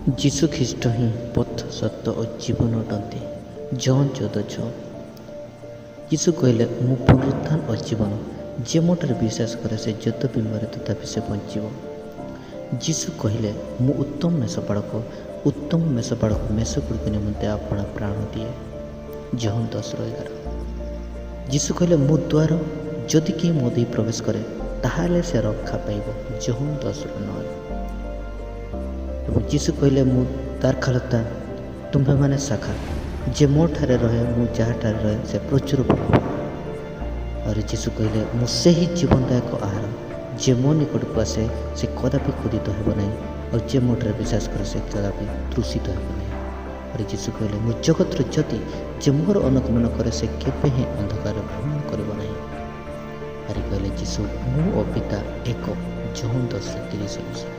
ଯୀଶୁ ଖ୍ରୀଷ୍ଟ ହିଁ ପଥ ସତ୍ୟ ଓ ଜୀବନ ଅଟନ୍ତି। ଜନ୍ 14:6। ଯୀଶୁ କହିଲେ, ମୁଁ ପୁନରୁତ୍ଥାନ ଓ ଜୀବନ। ଯେ ମୋଠାରେ ବିଶ୍ୱାସ କରେ ସେ ଯଦ୍ୟପି ମରେ ତଥାପି ସେ ବଞ୍ଚିବ। ଯୀଶୁ କହିଲେ, ମୁଁ ଉତ୍ତମ ମେଷପାଳକ। ଉତ୍ତମ ମେଷପାଳକ ମେଷଗୁଡ଼ିକ ନିମନ୍ତେ ଆପଣା ପ୍ରାଣ ଦିଏ। ଜନ୍ 10:11। ଯୀଶୁ କହିଲେ, ମୁଁ ଦ୍ୱାର। ଯଦି କେହି ମୋ ଦେଇ ପ୍ରବେଶ କରେ ତାହେଲେ ସେ ରକ୍ଷା ପାଇବ। ଜନ୍ 10:9। ଏବଂ ଯୀଶୁ କହିଲେ, ମୁଁ ଦାଖଲତା, ତୁମ୍ଭେମାନେ ଶାଖା। ଯେ ମୋ ଠାରେ ରହେ, ମୁଁ ଯାହାଠାରେ ରହେ ସେ ପ୍ରଚୁର ଫଳ ପାଏ। ଆହୁରି ଯୀଶୁ କହିଲେ, ମୁଁ ସେହି ଜୀବନଦାୟକ ଆହାର। ଯେ ମୋ ନିକଟକୁ ଆସେ ସେ କଦାପି କ୍ରୋଧିତ ହେବ ନାହିଁ, ଆଉ ଯେ ମୋ ଠାରେ ବିଶ୍ୱାସ କରେ ସେ କଦାପି ତୃଷିତ ହେବ ନାହିଁ। ଆହୁରି ଯୀଶୁ କହିଲେ, ମୁଁ ଜଗତର ଜ୍ୟୋତି। ଯେ ମୋର ଅନୁଗମନ କରେ ସେ କେବେ ହିଁ ଅନ୍ଧକାରରେ ଭ୍ରମଣ କରିବ ନାହିଁ। ଆହୁରି କହିଲେ ଯୀଶୁ, ମୁଁ ଓ ପିତା ଏକ। ଜନ୍ 10:30।